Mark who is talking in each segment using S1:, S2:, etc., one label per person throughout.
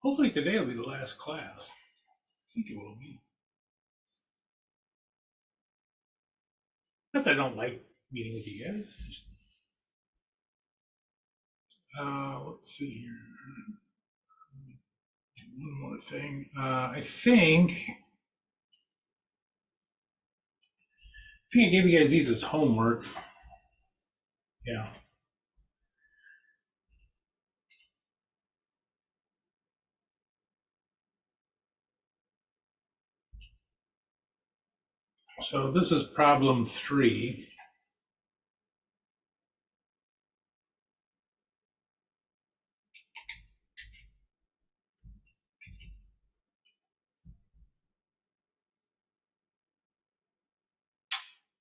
S1: Hopefully today will be the last class. I think it will be. Not that I don't like meeting with you guys. Just let's see here. One more thing. I think I gave you guys these as homework. Yeah. So this is problem 3.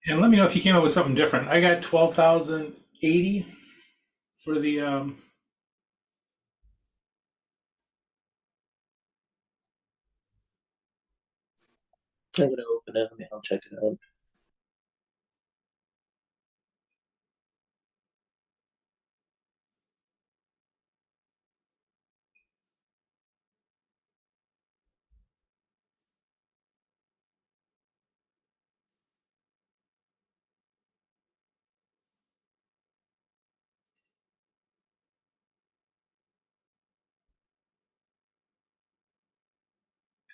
S1: And let me know if you came up with something different. I got 12,080 for the
S2: I'm gonna open it. I'll check it out.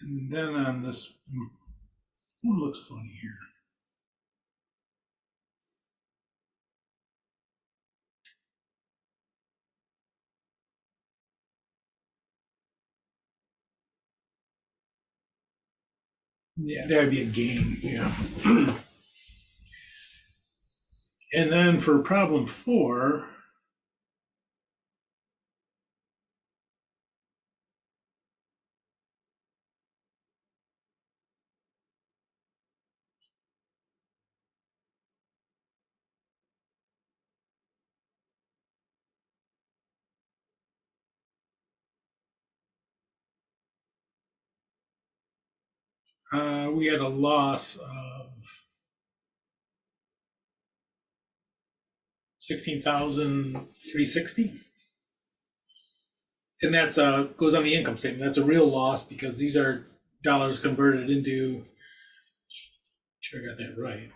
S1: and then on this one looks funny here. Yeah, that would be a game. Yeah. And then for problem 4, we had a loss of 16,360. And that's goes on the income statement. That's a real loss because these are dollars converted into. Sure, I got that right.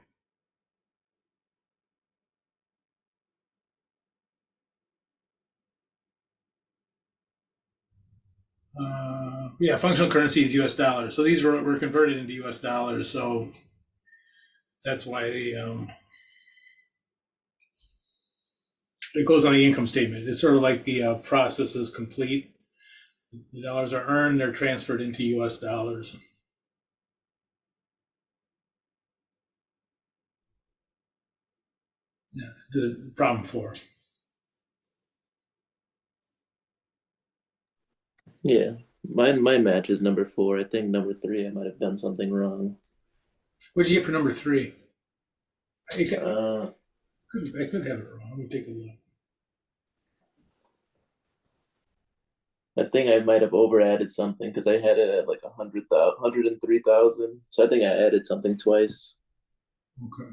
S1: Yeah, functional currency is U.S. dollars. So these were converted into U.S. dollars. So that's why it goes on the income statement. It's sort of like the process is complete. The dollars are earned, they're transferred into U.S. dollars. Yeah, this is problem 4.
S2: Yeah, mine matches number 4. I think number 3 I might have done something wrong.
S1: What'd you get for number 3? I could,
S2: Uh,
S1: I could have it wrong. Let me take a look.
S2: I think I might have over added something because I had it at like 100,000, 103,000. So I think I added something twice.
S1: Okay.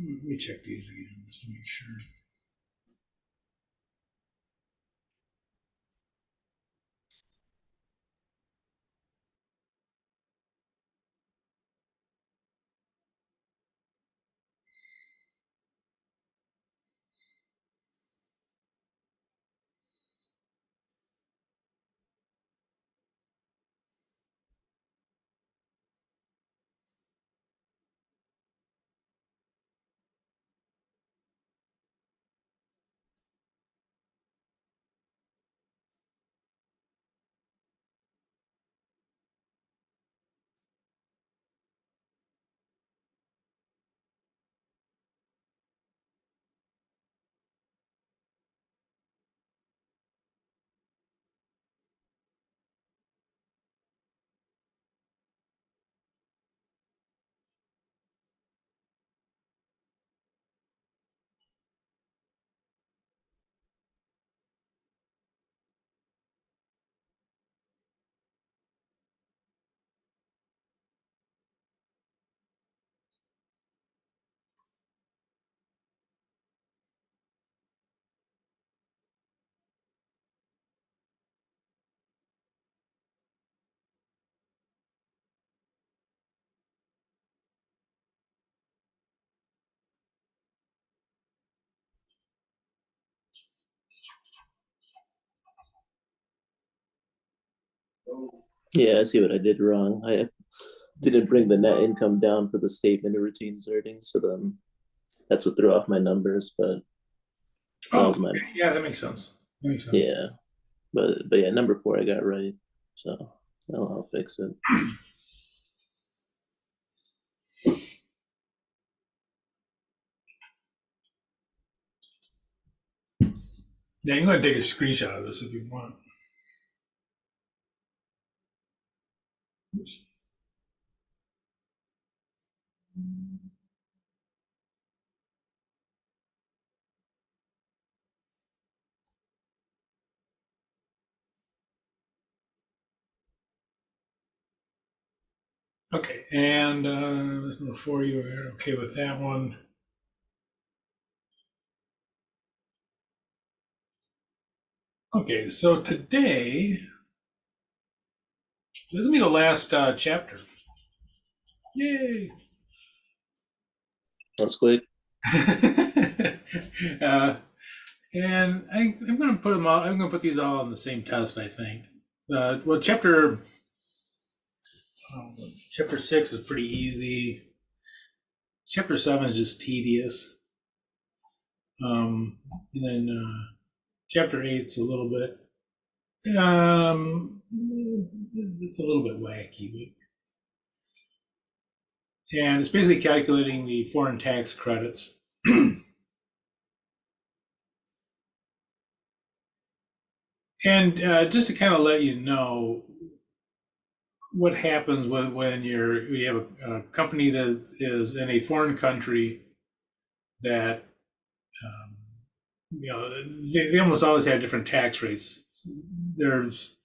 S1: Let me check these again just to make sure.
S2: Yeah, I see what I did wrong. I didn't bring the net income down for the statement of routine earnings, so then that's what threw off my numbers. But that
S1: Oh,
S2: was my
S1: okay. Yeah, that makes sense. That makes sense.
S2: yeah. But yeah, number four I got right, so I'll fix it.
S1: Yeah, you're going to take a screenshot of this if you want. Oops. Okay, and there's number four. You were okay with that one. Okay, so today, this will be the last chapter. Yay!
S2: That's quick.
S1: uh, and I'm going to put them all. I'm going to put these all on the same test. I think. Well, chapter 6 is pretty easy. Chapter 7 is just tedious. And then chapter 8 is a little bit. It's a little bit wacky, and it's basically calculating the foreign tax credits. And just to kind of let you know what happens when you have a company that is in a foreign country that they almost always have different tax rates.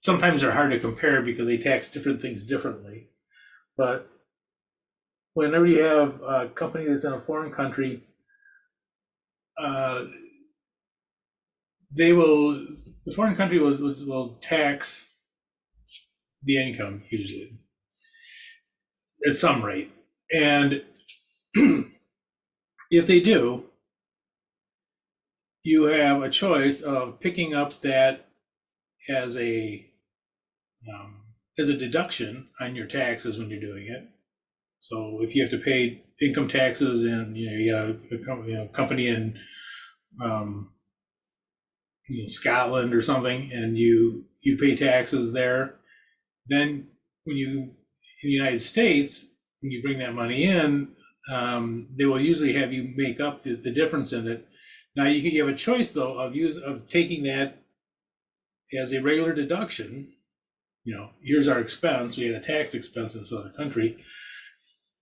S1: Sometimes they're hard to compare because they tax different things differently. But whenever you have a company that's in a foreign country, uh, the foreign country will tax the income usually at some rate. And if they do, you have a choice of picking up that as a um, as a deduction on your taxes when you're doing it. So if you have to pay income taxes and you got a company in um, Scotland or something, and you pay taxes there, then when you in the United States, when you bring that money in, they will usually have you make up the difference in it. Now you have a choice though of taking that as a regular deduction. Here's our expense. We had a tax expense in this other country,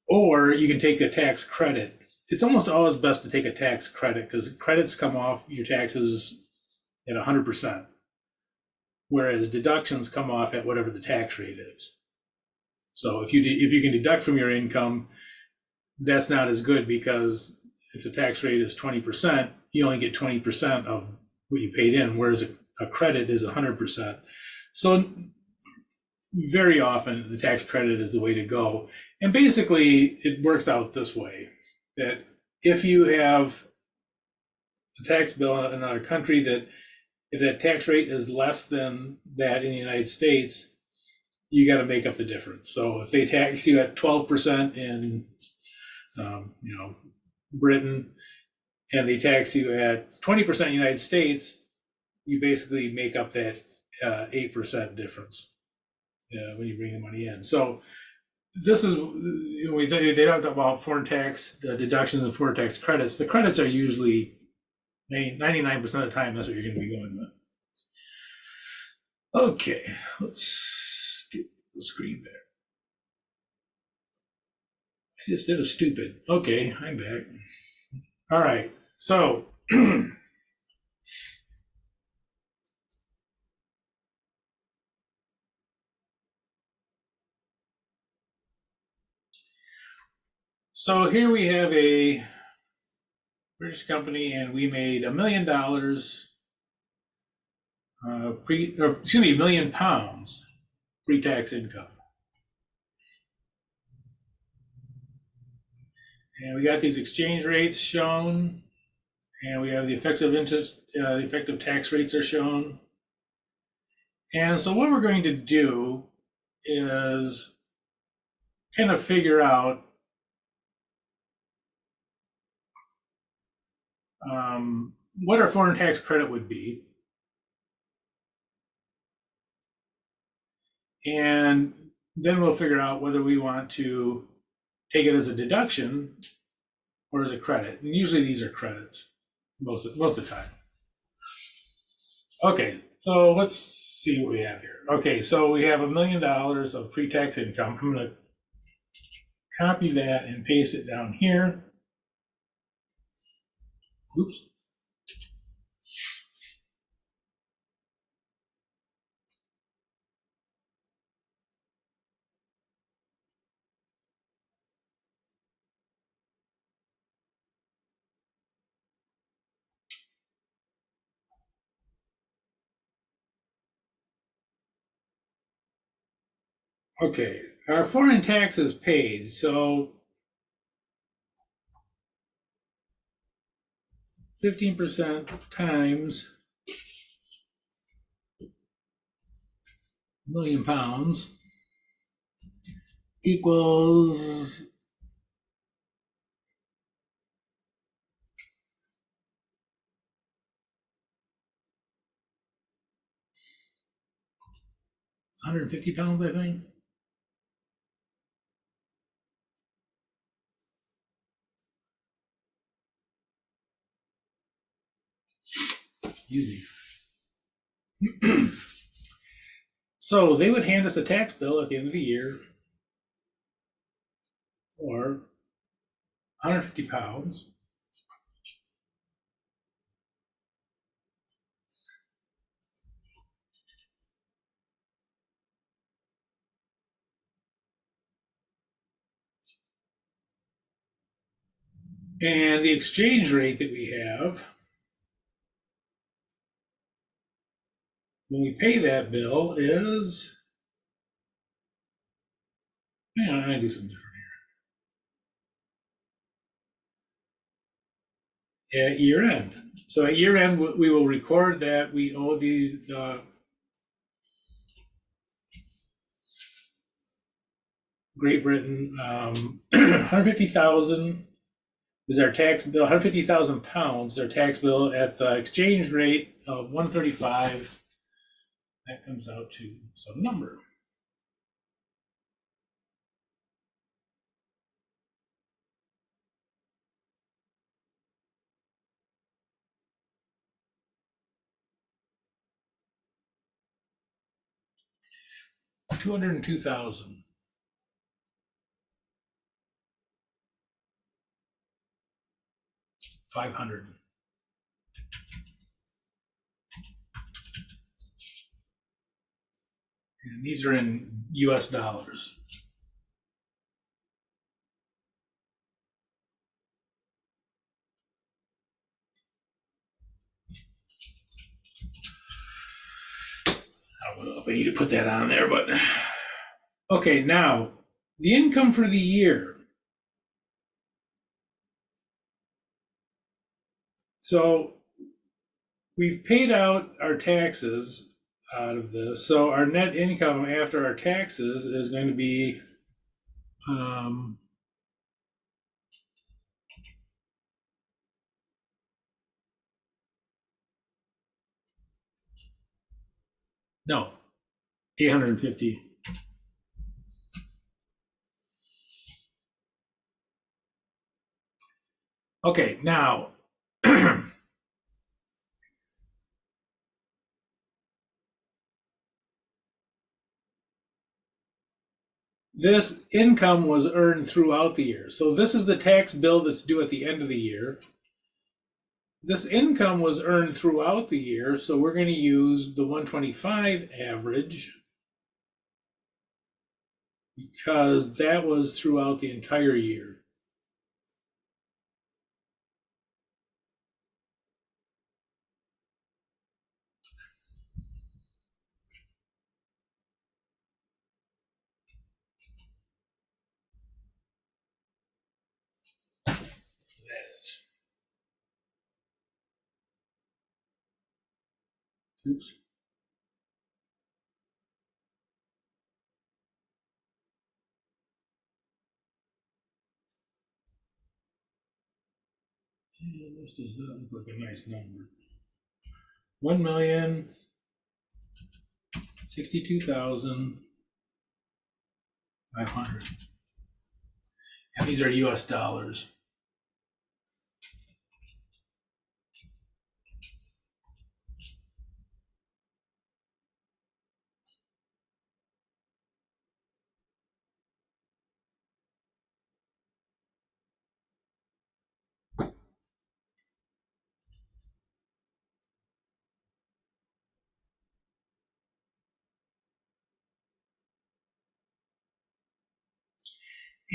S1: or you can take a tax credit. It's almost always best to take a tax credit because credits come off your taxes at 100%, whereas deductions come off at whatever the tax rate is. So if you can deduct from your income, that's not as good because if the tax rate is 20%, you only get 20% of what you paid in, whereas a credit is 100%. So very often the tax credit is the way to go. And basically it works out this way, that if you have a tax bill in another country, that if that tax rate is less than that in the United States, you got to make up the difference. So if they tax you at 12% in Britain, and they tax you at 20% United States, you basically make up that 8% difference when you bring the money in. So this is, they talked about foreign tax deductions and foreign tax credits. The credits are usually 99% of the time, that's what you're going to be going with. Okay, let's skip the screen there. I just did a stupid. Okay, I'm back. All right, so so here we have a British company, and we made $1 million £1 million pre-tax income. And we got these exchange rates shown, and we have the effective interest, the effective tax rates are shown. And so what we're going to do is kind of figure out what our foreign tax credit would be. And then we'll figure out whether we want to take it as a deduction or as a credit. And usually these are credits most of the time. Okay, so let's see what we have here. Okay, so we have $1 million of pre-tax income. I'm going to copy that and paste it down here. Oops. Okay, our foreign taxes paid. So 15% times £1,000,000 equals £150, I think. Excuse me. So they would hand us a tax bill at the end of the year for £150. And the exchange rate that we have when we pay that bill is, I'm going to do something different here. At year end. So at year end, we will record that we owe the Great Britain 150,000 is our tax bill. 150,000 pounds, our tax bill at the exchange rate of 135. That comes out to some number. $202,500. And these are in US dollars. I don't know if I need to put that on there, but okay, now the income for the year. So we've paid out our taxes out of this. So our net income after our taxes is going to be no, 850. Okay, now this income was earned throughout the year. So this is the tax bill that's due at the end of the year. This income was earned throughout the year, so we're going to use the 125 average because that was throughout the entire year. Oops. And this does not look like a nice number. 1,062,500. And these are US dollars.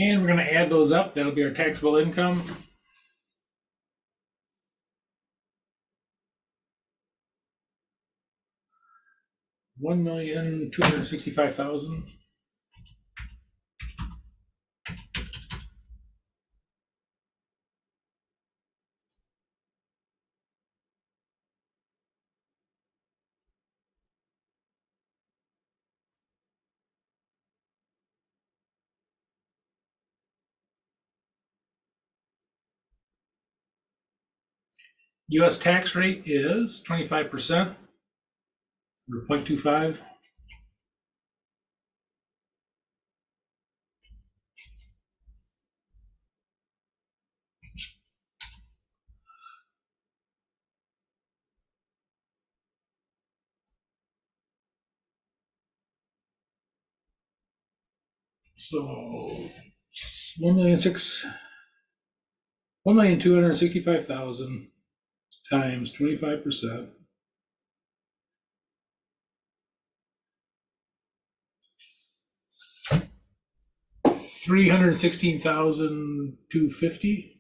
S1: And we're going to add those up. That'll be our taxable income. $1,265,000. US tax rate is 25% or 0.25. So 1,265,000 times 25%. $316,250.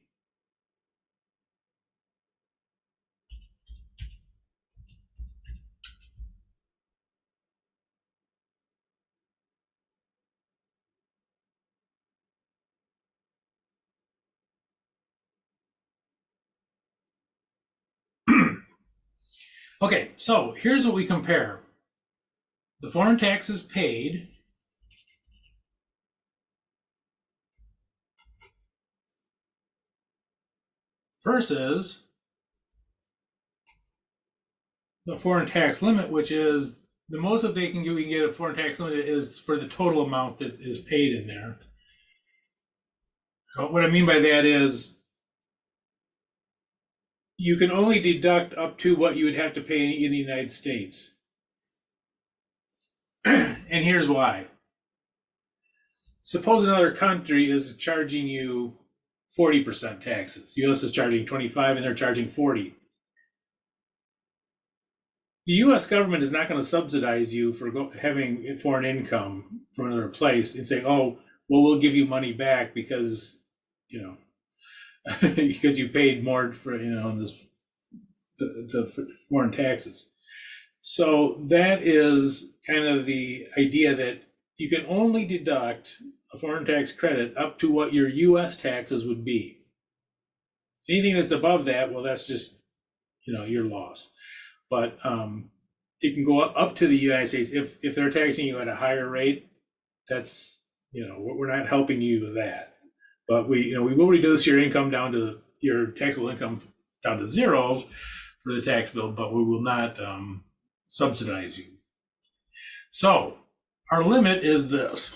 S1: Okay, so here's what we compare. The foreign taxes paid versus the foreign tax limit, which is the most that they can do, we can get a foreign tax limit is for the total amount that is paid in there. So what I mean by that is you can only deduct up to what you would have to pay in the United States. And here's why. Suppose another country is charging you 40% taxes. The US is charging 25 and they're charging 40. The US government is not going to subsidize you for having foreign income from another place and say, oh, well, we'll give you money back because, because you paid more for, this the foreign taxes. So that is kind of the idea that you can only deduct a foreign tax credit up to what your US taxes would be. Anything that's above that, well, that's just, your loss. But it can go up to the United States if they're taxing you at a higher rate. That's we're not helping you with that. But we will reduce your income down to your taxable income down to zero for the tax bill, but we will not subsidize you. So our limit is this.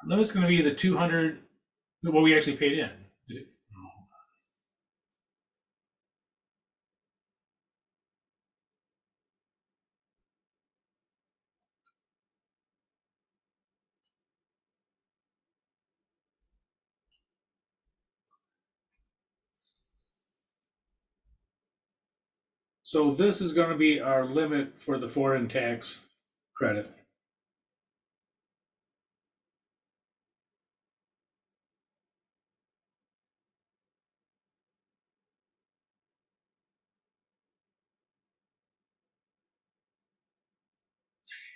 S1: Our limit's going to be the 200, what we actually paid in. So this is going to be our limit for the foreign tax credit.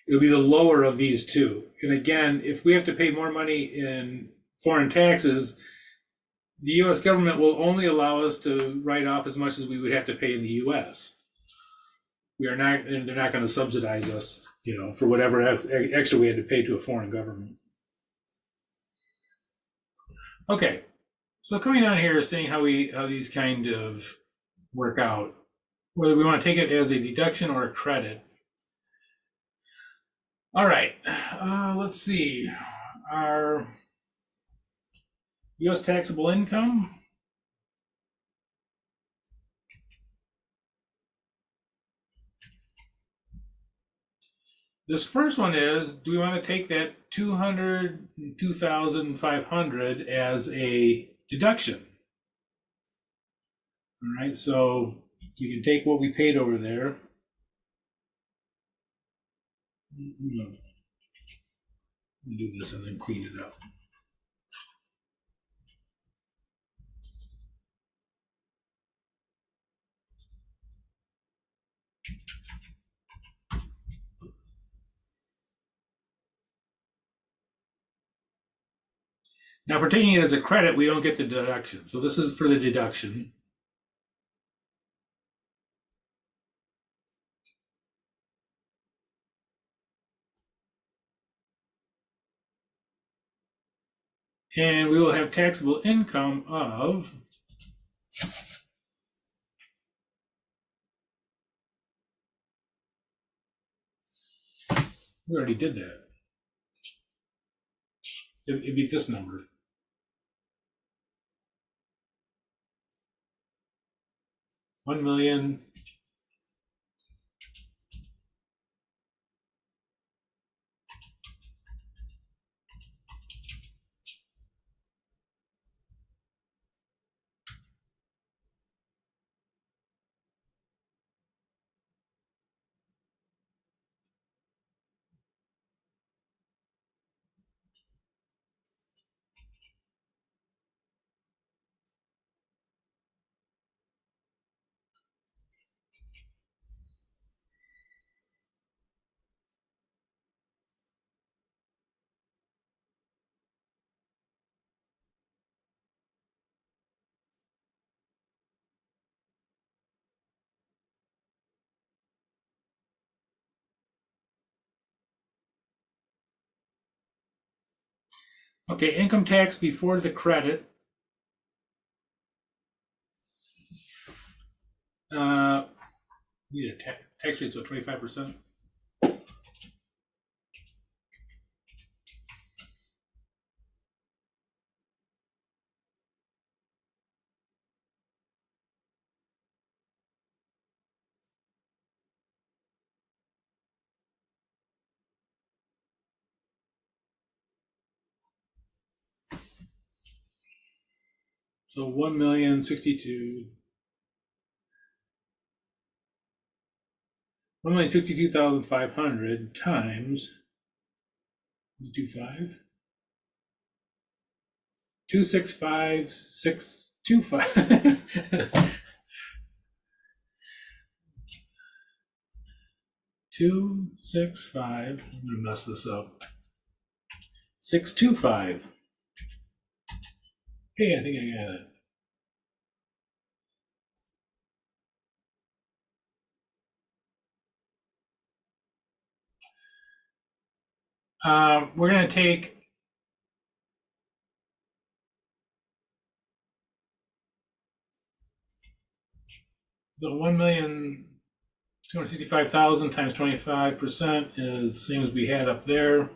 S1: It'll be the lower of these two. And again, if we have to pay more money in foreign taxes, the US government will only allow us to write off as much as we would have to pay in the US. They're not going to subsidize us for whatever extra we had to pay to a foreign government. Okay, so coming down here, seeing how these kind of work out, whether we want to take it as a deduction or a credit. All right, let's see. Our U.S. taxable income. This first one is, do we want to take that 202,500 as a deduction? All right, so you can take what we paid over there. Let me do this and then clean it up. Now, if we're taking it as a credit, we don't get the deduction. So this is for the deduction. And we will have taxable income of we already did that. It'd be this number. $1 million. Okay, income tax before the credit. Tax rate's what, 25%? So 1,062,500 times 25 265,625 265. I'm gonna mess this up. 625. Hey, I think I got it. We're gonna take the 1,265,000 times 25% is the same as we had up there.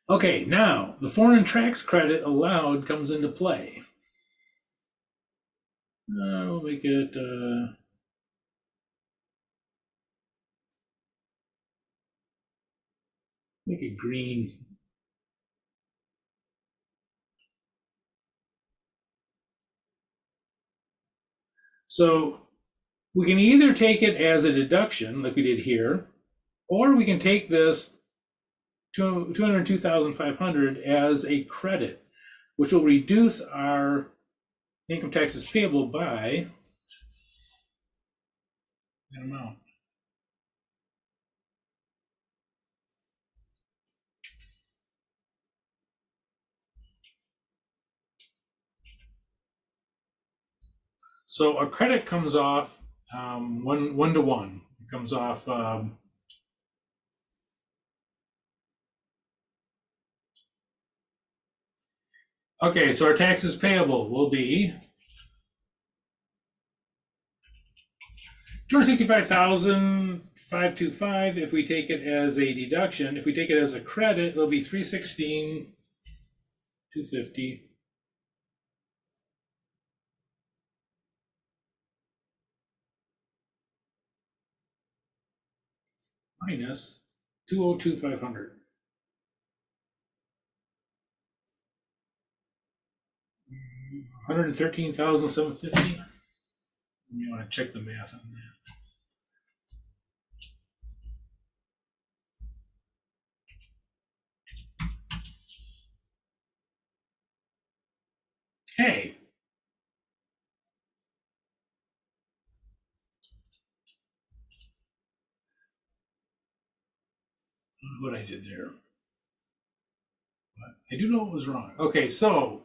S1: Okay, now the foreign tax credit allowed comes into play. We'll make it green. So we can either take it as a deduction, like we did here, or we can take this 202,500 as a credit, which will reduce our income taxes payable by that amount. So a credit comes off one to one. It comes off. Okay, so our taxes payable will be 265,525. If we take it as a deduction, if we take it as a credit, it'll be 316,250 minus 202,500. 113,750. You want to check the math on that. Hey, what I did there. But I do know what was wrong. Okay, so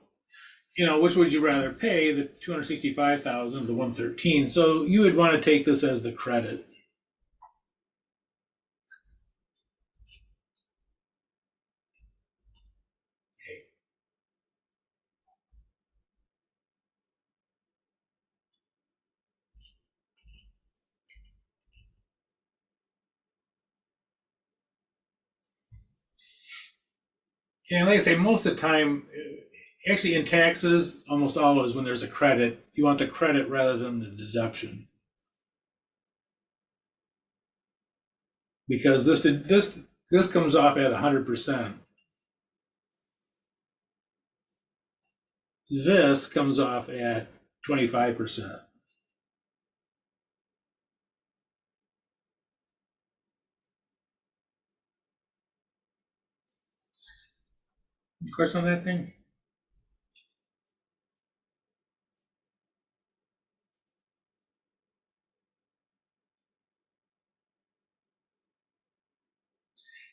S1: which would you rather pay, the 265,000, the 113? So you would want to take this as the credit. Okay. And like I say, most of the time, actually in taxes, almost always when there's a credit, you want the credit rather than the deduction. Because this comes off at 100%. This comes off at 25%. Question on that thing?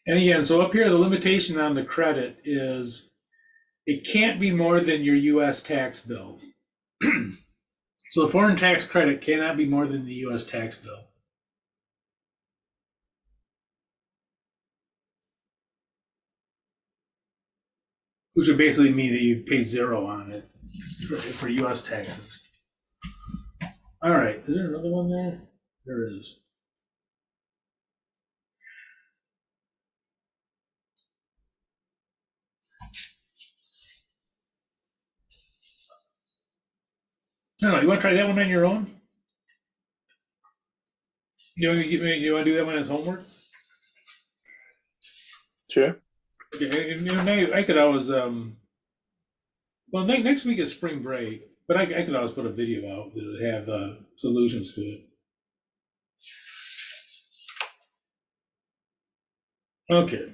S1: And again, so up here, the limitation on the credit is it can't be more than your US tax bill. So the foreign tax credit cannot be more than the US tax bill. Which would basically mean that you pay zero on it for US taxes. All right, is there another one there? There is. I don't know, you want to try that one on your own? You want to do that one as homework?
S2: Sure.
S1: Okay, I could always well, next week is spring break, but I could always put a video out that would have solutions to it. Okay.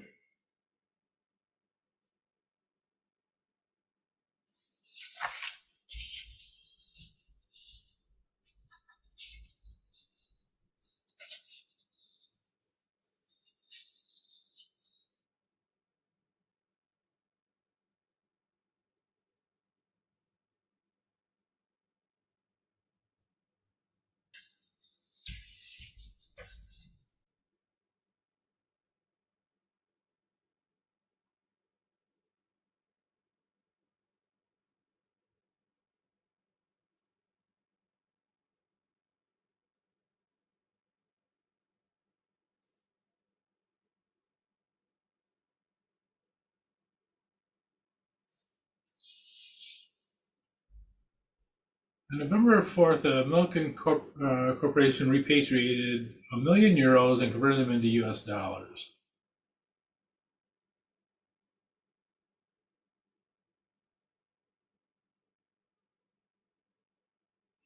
S1: On November 4th, a American corporation repatriated €1 million and converted them into US dollars.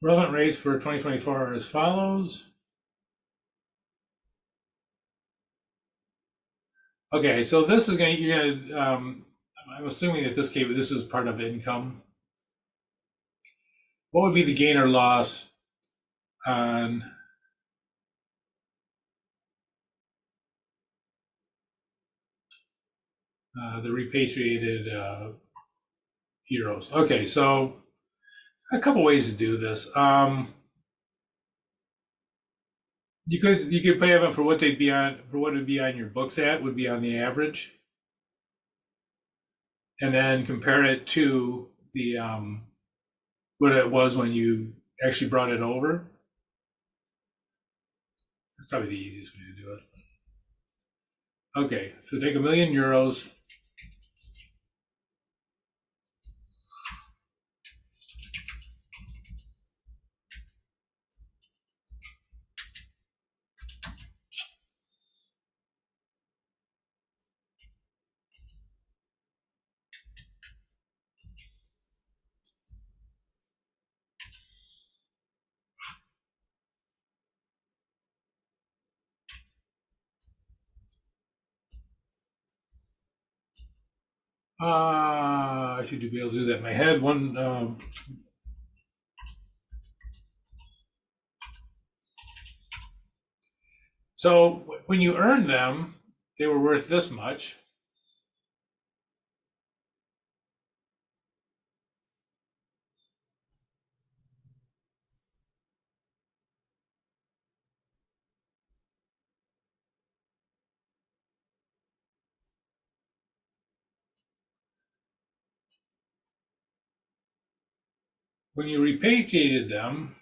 S1: Relevant rates for 2024 are as follows. Okay, so this is going to, I'm assuming that this is part of income. What would be the gain or loss on the repatriated euros? Okay, so a couple ways to do this. You could pay them for what they'd be on for what would be on your books at would be on the average, and then compare it to the what it was when you actually brought it over. That's probably the easiest way to do it. Okay, so take €1,000,000. I should be able to do that in my head. So when you earned them, they were worth this much. When you repatriated them,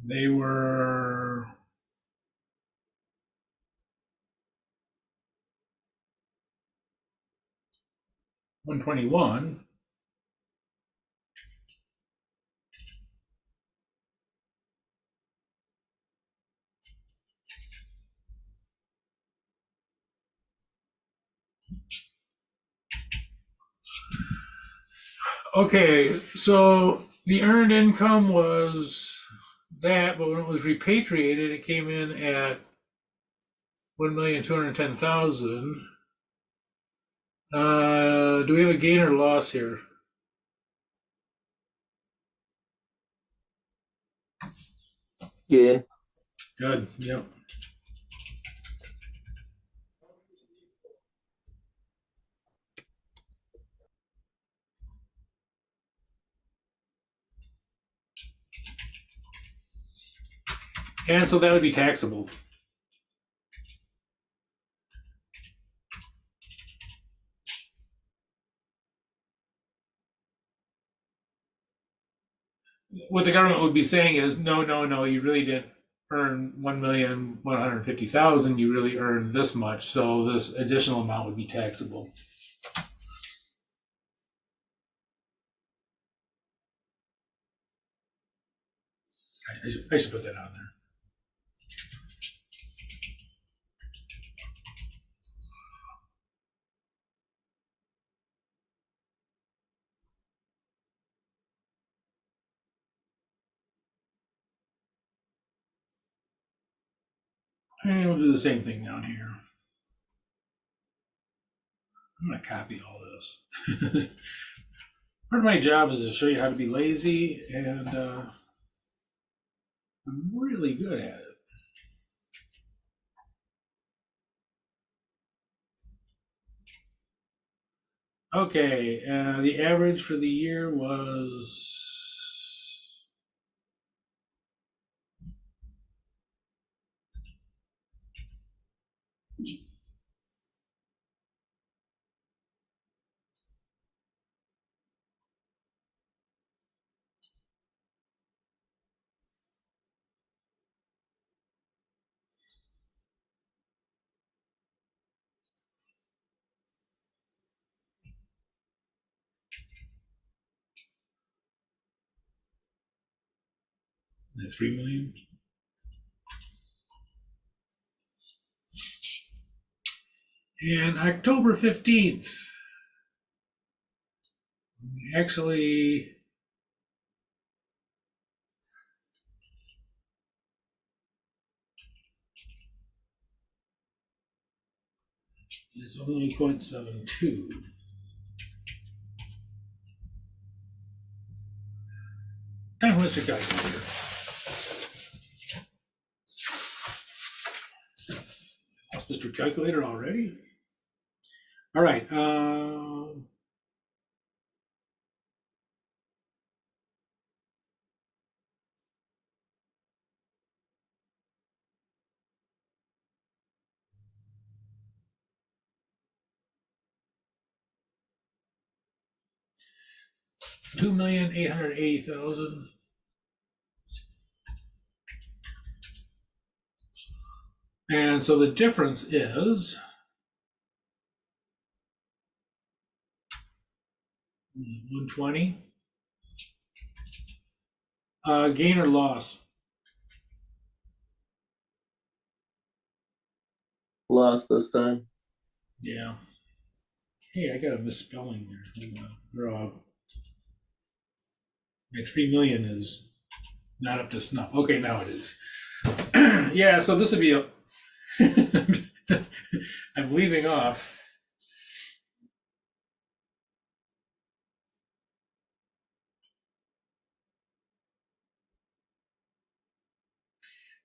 S1: they were 121. Okay, so the earned income was that, but when it was repatriated, it came in at 1,210,000. Do we have a gain or loss here?
S2: Gain.
S1: Good. Yep. And so that would be taxable. What the government would be saying is, no, no, no, you really didn't earn 1,150,000. You really earned this much, so this additional amount would be taxable. I should put that on there. And we'll do the same thing down here. I'm going to copy all this. Part of my job is to show you how to be lazy, and I'm really good at it. Okay, the average for the year was $3 million. And October 15th, actually, is only 0.72. Time Mr. Calculator. Lost Mr. Calculator already? All right. 2,880,000. And so the difference is 120. Gain or loss?
S2: Lost this time.
S1: Yeah. Hey, I got a misspelling there. My 3 million is not up to snuff. Okay, now it is. Yeah, so this would be a. I'm leaving off.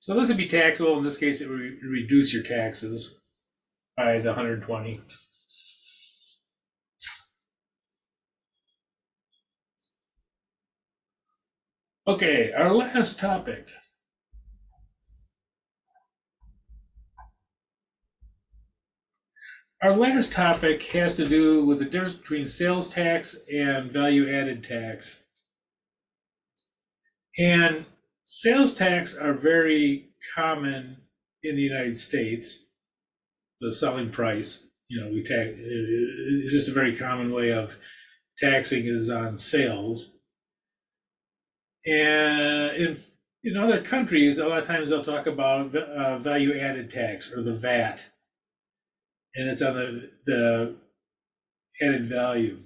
S1: So this would be taxable. In this case, it would reduce your taxes by the 120. Okay, our last topic. Our last topic has to do with the difference between sales tax and value added tax. And sales tax are very common in the United States. The selling price, we tax. It's just a very common way of taxing is on sales. And in other countries, a lot of times they'll talk about value added tax or the VAT, and it's on the added value.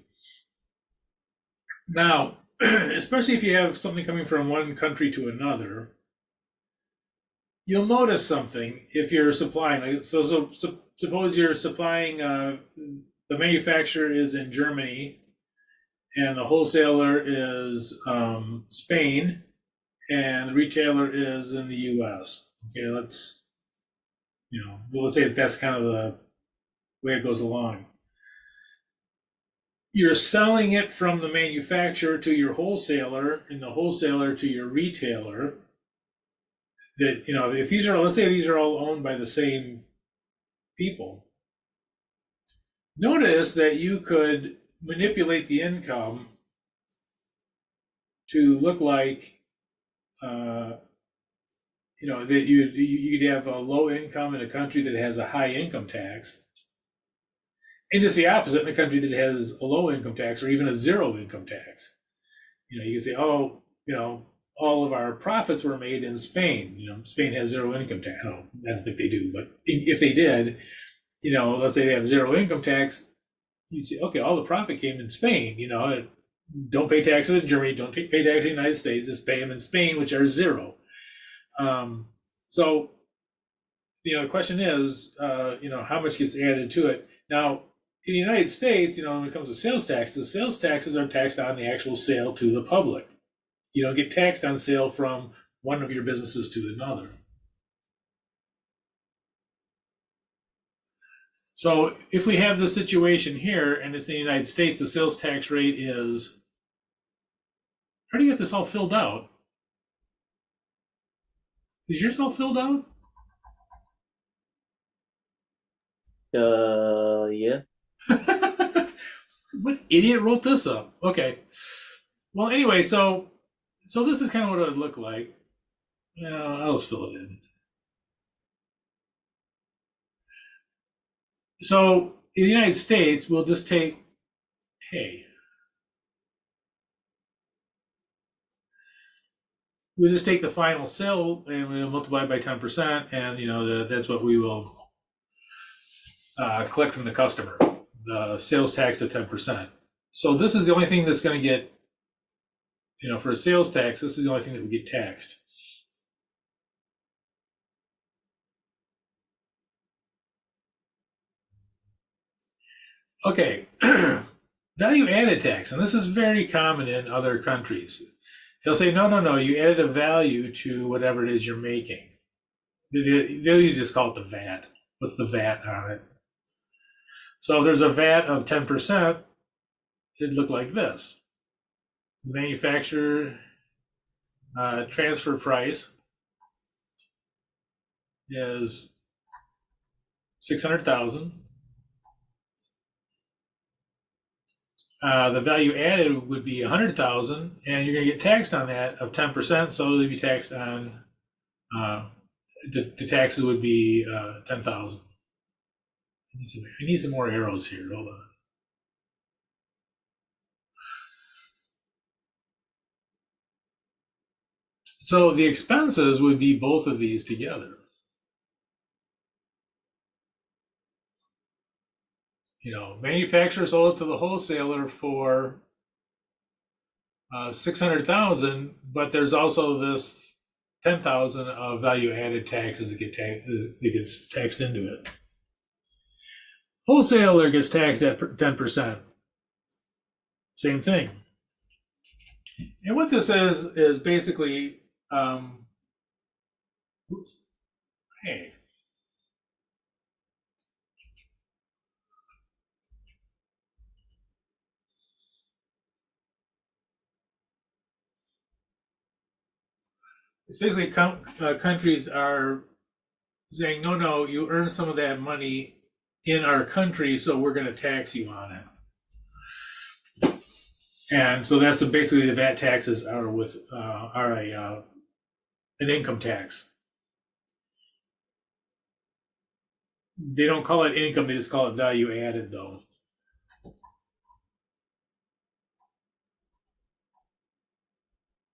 S1: Now, especially if you have something coming from one country to another, you'll notice something if you're supplying. Like, so suppose you're supplying, the manufacturer is in Germany, and the wholesaler is Spain, and the retailer is in the U.S. Okay, let's say that's kind of the way it goes along. You're selling it from the manufacturer to your wholesaler, and the wholesaler to your retailer. That if let's say these are all owned by the same people. Notice that you could manipulate the income to look like that you'd have a low income in a country that has a high income tax, and just the opposite in a country that has a low income tax or even a zero income tax. You can say, all of our profits were made in Spain. Spain has zero income tax. I don't think they do, but if they did, let's say they have zero income tax, you'd say, okay, all the profit came in Spain. Don't pay taxes in Germany, don't pay taxes in the United States, just pay them in Spain, which are zero. So, the question is, how much gets added to it? Now, in the United States, when it comes to sales taxes are taxed on the actual sale to the public. You don't get taxed on sale from one of your businesses to another. So if we have the situation here, and it's in the United States, the sales tax rate is, how do you get this all filled out? Is yours all filled out?
S2: Yeah.
S1: What idiot wrote this up? Okay. Well, anyway, so this is kind of what it would look like. I'll just fill it in. So in the United States, we'll just take, we'll just take the final sale and we'll multiply it by 10%, and that's what we will collect from the customer, the sales tax of 10%. So this is the only thing that's going to get, for a sales tax, this is the only thing that would get taxed. Okay, value added tax, and this is very common in other countries. They'll say, no, no, no, you added a value to whatever it is you're making. They'll usually just call it the VAT. What's the VAT on it? So if there's a VAT of 10%, it'd look like this. The manufacturer transfer price is 600,000. The value added would be 100,000, and you're going to get taxed on that of 10%. So they'd be taxed on the taxes would be 10,000. I need some more arrows here. Hold on. So the expenses would be both of these together. Manufacturer sold it to the wholesaler for 600,000, but there's also this 10,000 of value added taxes that gets taxed into it. Wholesaler gets taxed at 10%. Same thing. And what this is basically, hey, it's basically countries are saying, no, no, you earn some of that money in our country, so we're going to tax you on it. And so that's basically the VAT taxes are an income tax. They don't call it income; they just call it value added, though.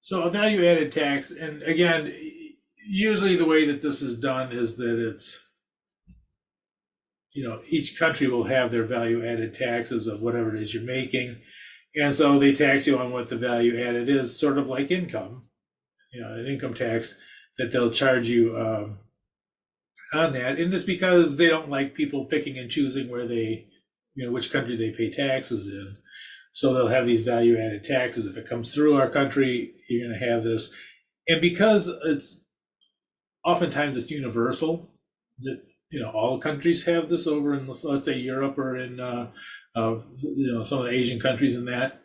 S1: So a value added tax, and again, usually the way that this is done is that it's each country will have their value added taxes of whatever it is you're making, and so they tax you on what the value added is, sort of like income, an income tax that they'll charge you on that. And it's because they don't like people picking and choosing where they, which country they pay taxes in. So they'll have these value added taxes. If it comes through our country, you're going to have this. And because oftentimes it's universal, that all countries have this over in, let's say, Europe or in some of the Asian countries, and that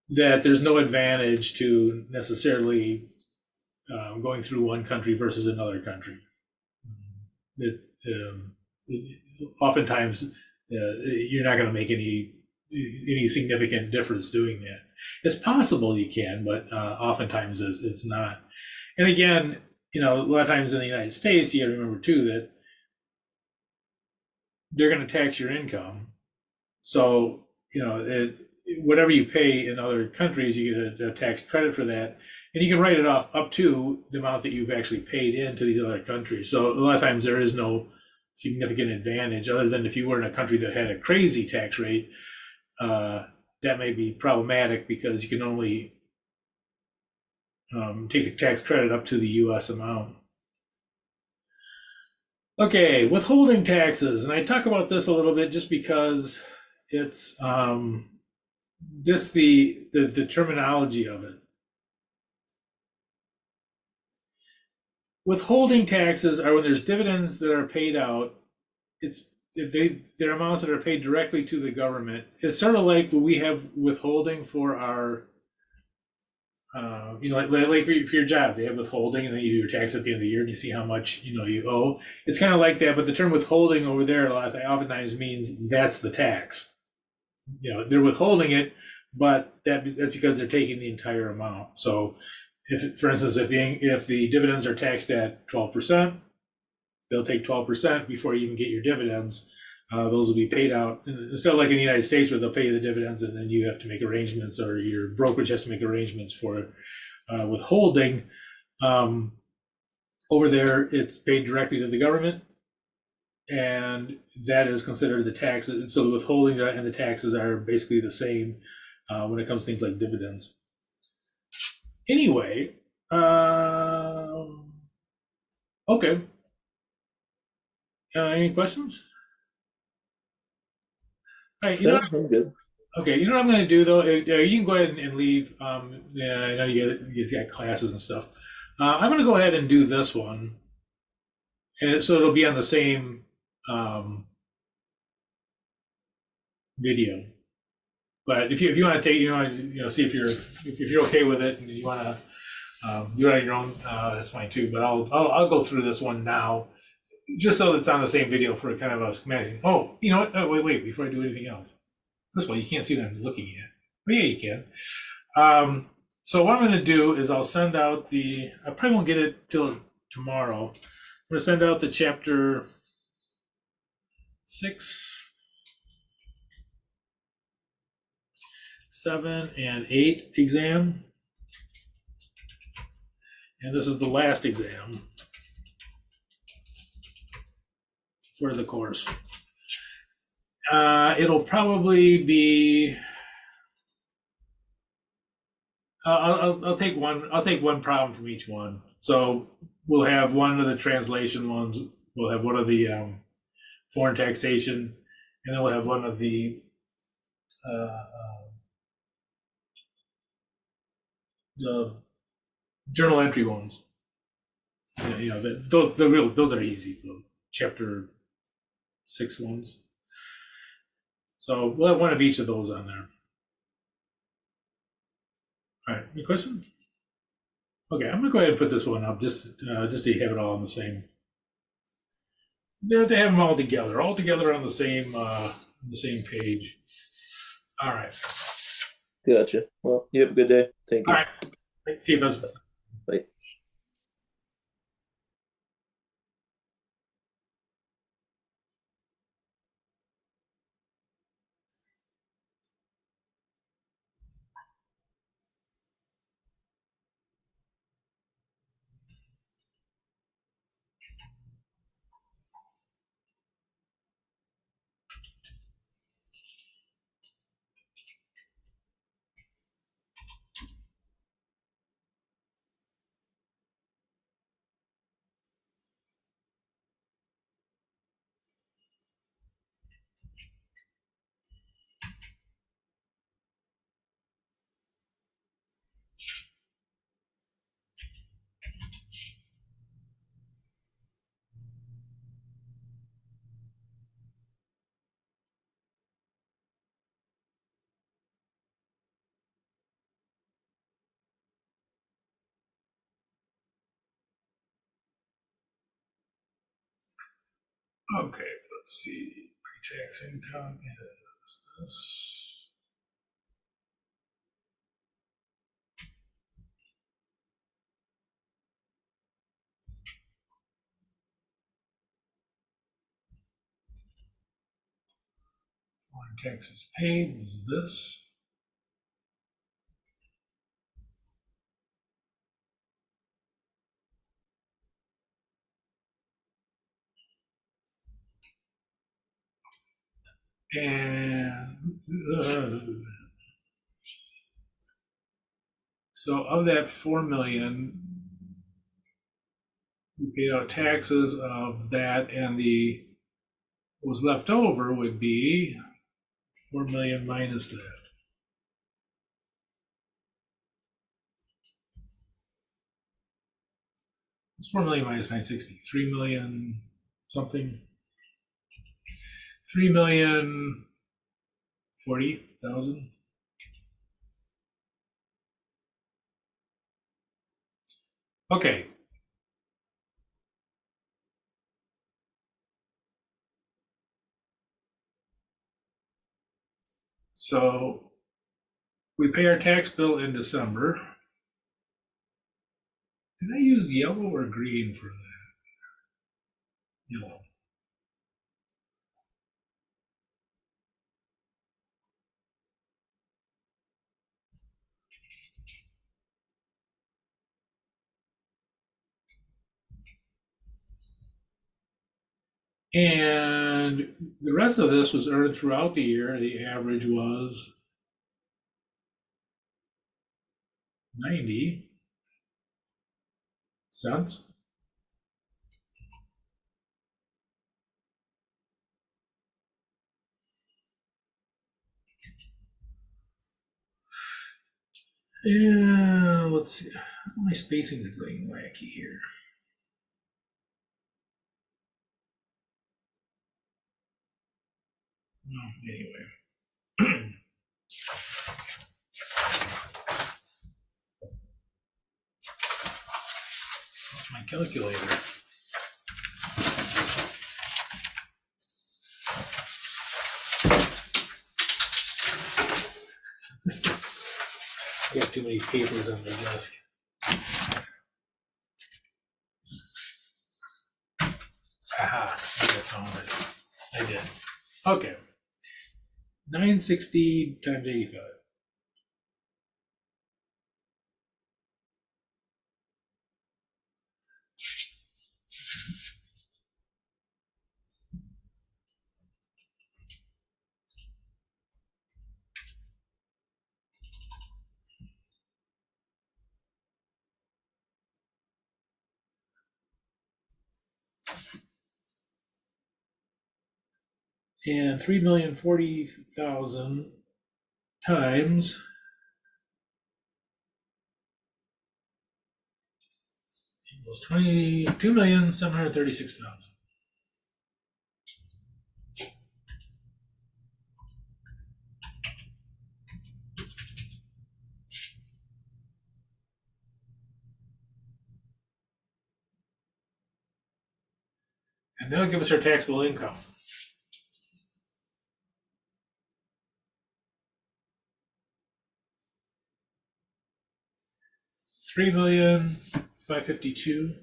S1: there's no advantage to necessarily going through one country versus another country. It, oftentimes you're not going to make any significant difference doing that. It's possible you can, but oftentimes it's not. And again, a lot of times in the United States, you got to remember too that they're going to tax your income. So whatever you pay in other countries, you get a tax credit for that, and you can write it off up to the amount that you've actually paid into these other countries. So a lot of times there is no significant advantage other than if you were in a country that had a crazy tax rate. That may be problematic because you can only take the tax credit up to the U.S. amount. Okay, withholding taxes, and I talk about this a little bit just because it's just the terminology of it. Withholding taxes are when there's dividends that are paid out. They're amounts that are paid directly to the government. It's sort of like we have withholding for our, like for your job, they have withholding, and then you do your tax at the end of the year, and you see how much you owe. It's kind of like that, but the term withholding over there oftentimes means that's the tax. They're withholding it, but that's because they're taking the entire amount. So, for instance, if the dividends are taxed at 12%, they'll take 12% before you even get your dividends. Those will be paid out. Instead of like in the United States where they'll pay you the dividends and then you have to make arrangements, or your brokerage has to make arrangements for withholding. Over there, it's paid directly to the government, and that is considered the taxes. So the withholding and the taxes are basically the same when it comes to things like dividends. Anyway, okay. Any questions? All right,
S2: No, I'm good.
S1: okay, you know what I'm going to do though? You can go ahead and leave. Yeah, I know you got classes and stuff. I'm going to go ahead and do this one, and so it'll be on the same um, video. But if you want to take, see if you're okay with it, and you want to do it on your own, that's fine too. But I'll go through this one now, just so it's on the same video for kind of a schematic. Oh, you know what? Oh, wait, before I do anything else. First of all, you can't see what I'm looking at. But yeah, you can. So what I'm going to do is I'll send out I probably won't get it till tomorrow. I'm going to send out the chapter 6, 7, and 8 exam. And this is the last exam for the course. It'll probably be. I'll take one. I'll take one problem from each one. So we'll have one of the translation ones. We'll have one of the foreign taxation, and then we'll have one of uh, the journal entry ones. Those are easy. The chapter 6 ones. So we'll have one of each of those on there. All right, any question? Okay, I'm gonna go ahead and put this one up just to have it all on the same. To have them all together on the same page. All right.
S2: Gotcha. Well, you have a good day. Thank
S1: All
S2: you.
S1: right. See you guys.
S2: Bye.
S1: Okay, let's see. Pre-tax income is this. Foreign taxes paid was this. And so of that 4 million, we paid out taxes of that, and what was left over would be 4 million minus that. It's 4 million minus 960. 3 million something. 3,040,000. Okay. So we pay our tax bill in December. Did I use yellow or green for that? Yellow. And the rest of this was earned throughout the year. The average was 90 cents. Yeah, let's see. My spacing is going wacky here. Anyway. My calculator. I got too many papers on my desk. Aha, I found it. I did. Okay. 960 times 85. And 3,040,000 times equals 22,736,000. And that'll give us our taxable income. $3,552,000.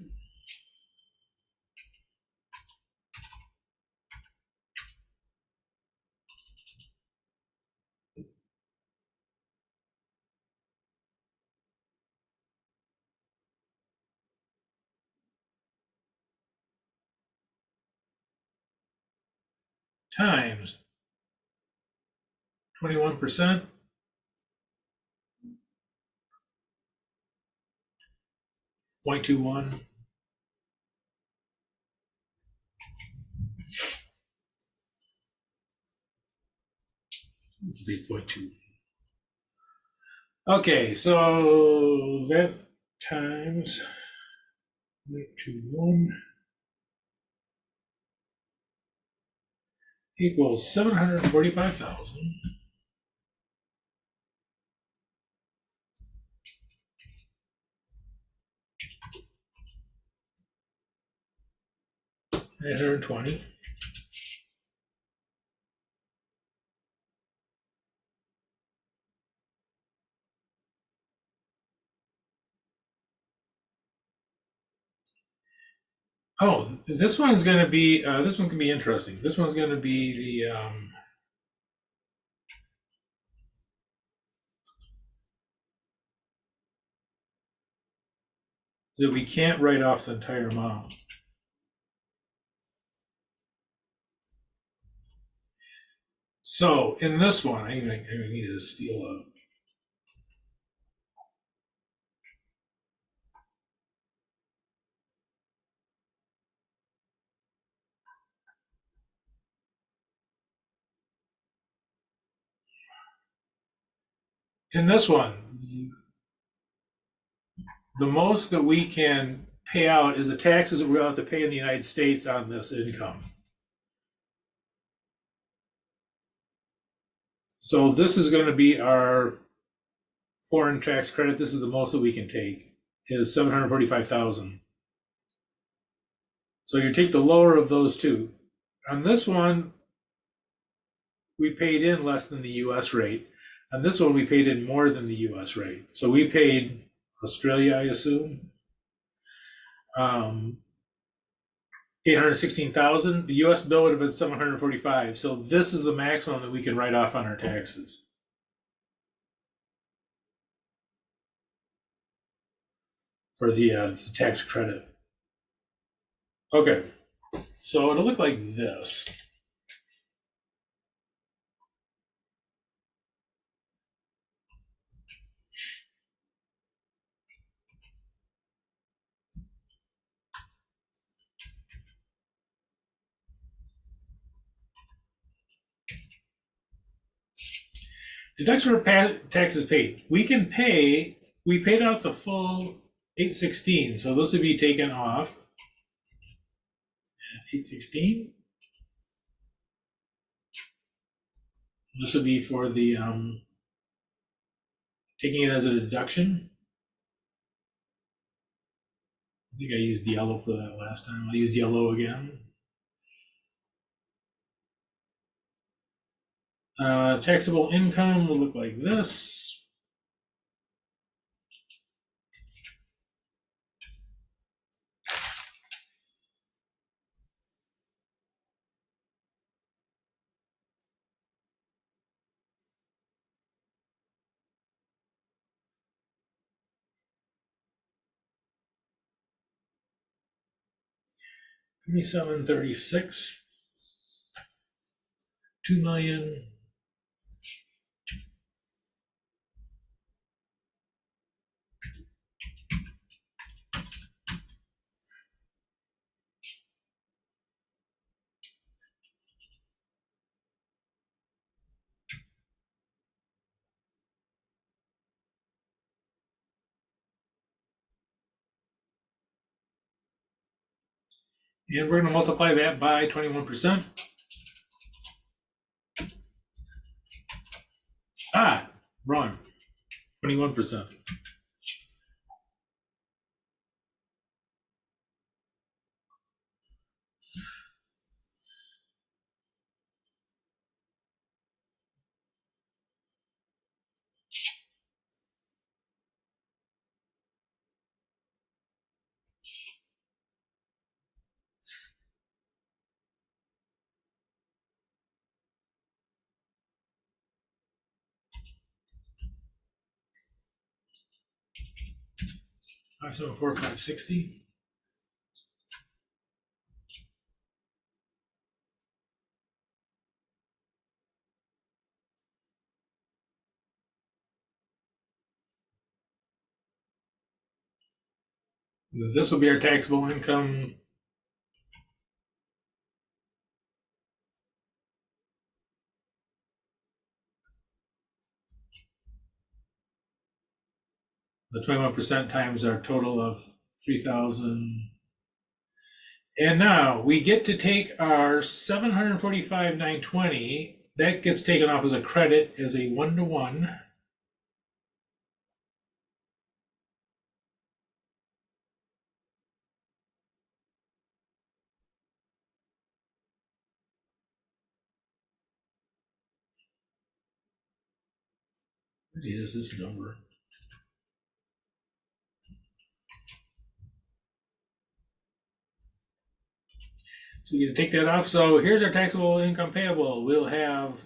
S1: Times 21%, 0.21. This is 8.2. Okay, so that times 0.21 equals 745,000. $820. Oh, this one's going to be this one can be interesting. This one's going to be the that we can't write off the entire amount. So in this one, I need to steal a. In this one, the most that we can pay out is the taxes that we're going to have to pay in the United States on this income. So this is going to be our foreign tax credit. This is the most that we can take, is 745,000. So you take the lower of those two. On this one, we paid in less than the US rate. On this one, we paid in more than the US rate. So we paid Australia, I assume, 816,000. The US bill would have been 745. So this is the maximum that we can write off on our taxes for the tax credit. Okay, so it'll look like this. Deduction for taxes paid. We paid out the full 816, so those would be taken off. 816. This would be for the taking it as a deduction. I think I used yellow for that last time. I'll use yellow again. Taxable income will look like this. $27.36, 2 million. And we're going to multiply that by 21%. Wrong. 21%. So 560. This will be our taxable income. The 21% times our total of 3,000. And now we get to take our 745,920. That gets taken off as a credit as a 1-to-1. What is this number? So you take that off. So here's our taxable income payable. We'll have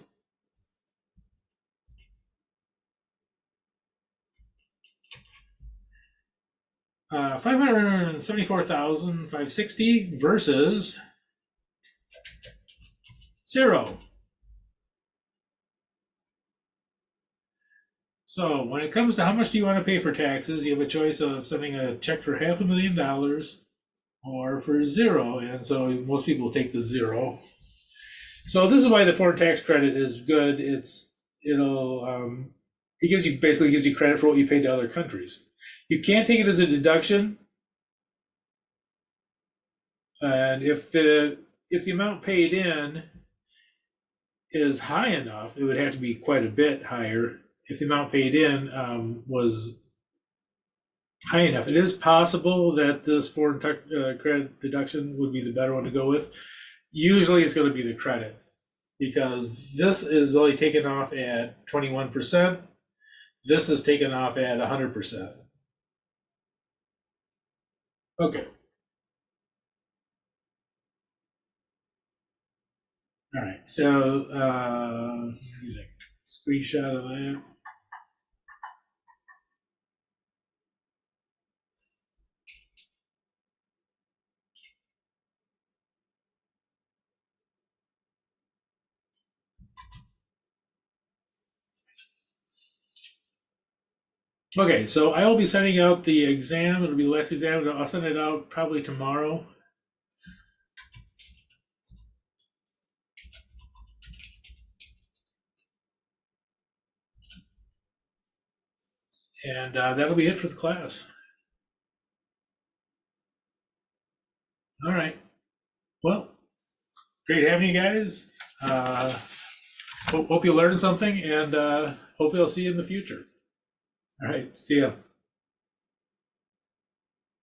S1: $574,560 versus 0. So when it comes to how much do you want to pay for taxes, you have a choice of sending a check for $500,000 or for 0. And so most people take the 0. So this is why the foreign tax credit is good. It basically gives you credit for what you paid to other countries. You can't take it as a deduction. And if the amount paid in is high enough, it would have to be quite a bit higher. If the amount paid in was high enough, it is possible that this foreign credit deduction would be the better one to go with. Usually it's going to be the credit because this is only taken off at 21%. This is taken off at 100%. Okay. All right. So screenshot of that. Okay, so I will be sending out the exam. It'll be the last exam. I'll send it out probably tomorrow. And that'll be it for the class. All right. Well, great having you guys. Hope you learned something, and hopefully I'll see you in the future. All right. See ya.